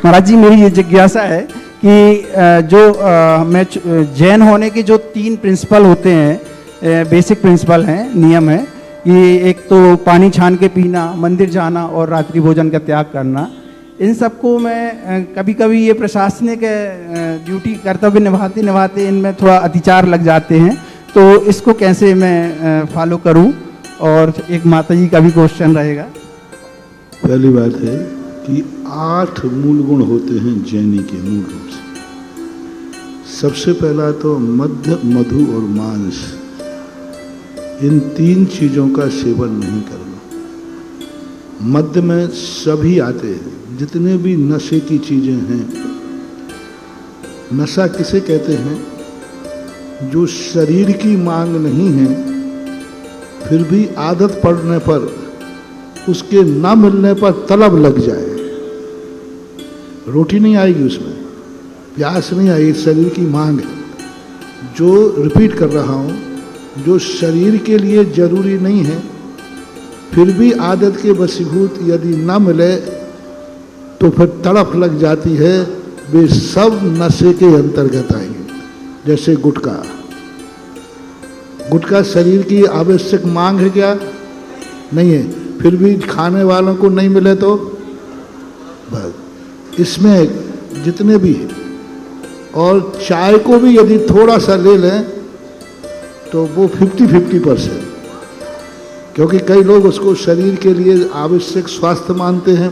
महाराज जी, मेरी ये जिज्ञासा है कि मैं जैन होने के जो 3 प्रिंसिपल होते हैं, बेसिक प्रिंसिपल हैं, नियम है, ये एक तो पानी छान के पीना, मंदिर जाना और रात्रि भोजन का त्याग करना। इन सबको मैं कभी कभी ये प्रशासनिक ड्यूटी कर्तव्य निभाते निभाते इनमें थोड़ा अतिचार लग जाते हैं, तो इसको कैसे मैं फॉलो करूं? और एक माता जी का भी क्वेश्चन रहेगा। पहली बात है कि 8 मूल गुण होते हैं जैनी के मूल रूप से। सबसे पहला तो मद्य, मधु और मांस, इन 3 चीजों का सेवन नहीं करना। मद्य में सभी आते हैं, जितने भी नशे की चीजें हैं। नशा किसे कहते हैं? जो शरीर की मांग नहीं है, फिर भी आदत पड़ने पर, उसके ना मिलने पर तलब लग जाए। रोटी नहीं आएगी उसमें, प्यास नहीं आएगी, शरीर की मांग है। जो रिपीट कर रहा हूँ, जो शरीर के लिए जरूरी नहीं है, फिर भी आदत के वशीभूत यदि ना मिले तो फिर तड़प लग जाती है, वे सब नशे के अंतर्गत आएंगे। जैसे गुटखा, गुटखा शरीर की आवश्यक मांग है क्या? नहीं है, फिर भी खाने वालों को नहीं मिले तो बस। इसमें जितने भी हैं, और चाय को भी यदि थोड़ा सा ले लें तो वो 50-50%, क्योंकि कई लोग उसको शरीर के लिए आवश्यक स्वास्थ्य मानते हैं,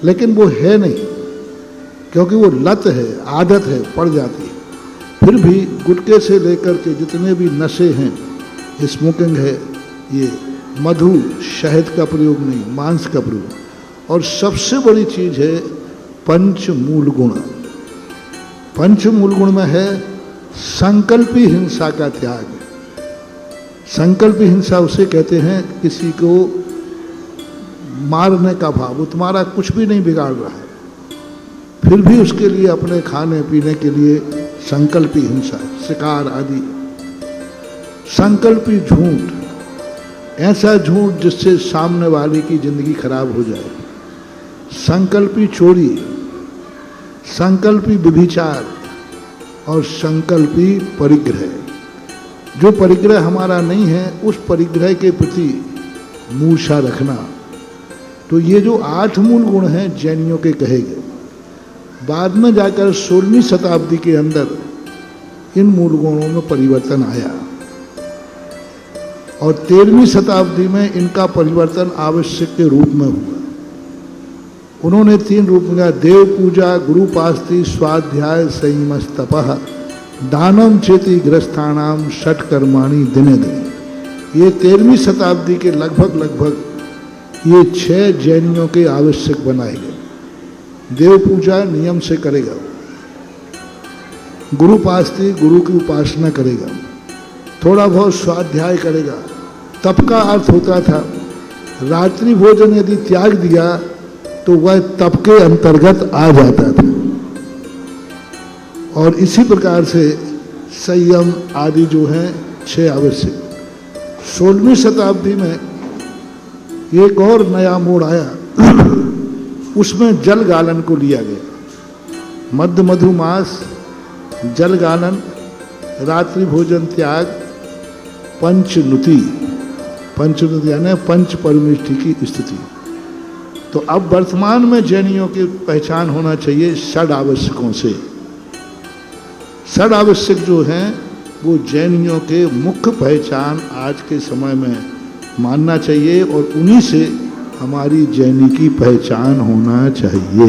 लेकिन वो है नहीं, क्योंकि वो लत है, आदत है, पड़ जाती है। फिर भी गुटखे से लेकर के जितने भी नशे हैं, स्मोकिंग है, ये मधु, शहद का प्रयोग नहीं, मांस का प्रयोग। और सबसे बड़ी चीज है पंच मूल गुण। पंच मूल गुण में है संकल्पी हिंसा का त्याग। संकल्पी हिंसा उसे कहते हैं किसी को मारने का भाव। वो तुम्हारा कुछ भी नहीं बिगाड़ रहा है, फिर भी उसके लिए अपने खाने पीने के लिए संकल्पी हिंसा, शिकार आदि। संकल्पी झूठ, ऐसा झूठ जिससे सामने वाले की जिंदगी खराब हो जाए। संकल्पी चोरी, संकल्पी व्यभिचार और संकल्पी परिग्रह। जो परिग्रह हमारा नहीं है, उस परिग्रह के प्रति मूर्छा रखना। तो ये जो 8 मूल गुण हैं जैनियों के कहे गए। बाद में जाकर 16वीं शताब्दी के अंदर इन मूल गुणों में परिवर्तन आया, और 13वीं शताब्दी में इनका परिवर्तन आवश्यक के रूप में हुआ। उन्होंने 3 रूप लिया: देव पूजा, गुरुपास्ति, स्वाध्याय, संयमस्तपः, दानम चेति ग्रस्थानाम षट कर्माणि दिने दिने। ये 13वीं शताब्दी के लगभग ये 6 जैनियों के आवश्यक बनाए गए। देव पूजा नियम से करेगा, गुरुपास्ति, गुरु की उपासना करेगा, थोड़ा बहुत स्वाध्याय करेगा। तप का अर्थ होता था रात्रि भोजन यदि त्याग दिया तो वह तप के अंतर्गत आ जाता था। और इसी प्रकार से संयम आदि जो हैं 6 आवश्यक। 16वीं शताब्दी में एक और नया मोड़ आया, उसमें जल गालन को लिया गया। मद्य, मधु, मांस, जल गालन, रात्रि भोजन त्याग, पंचनुति, पंचनुति यानी पंच परमेष्ठि की स्थिति। तो अब वर्तमान में जैनियों की पहचान होना चाहिए षड आवश्यकों से। षड आवश्यक जो हैं वो जैनियों के मुख्य पहचान आज के समय में मानना चाहिए, और उन्हीं से हमारी जैनी की पहचान होना चाहिए।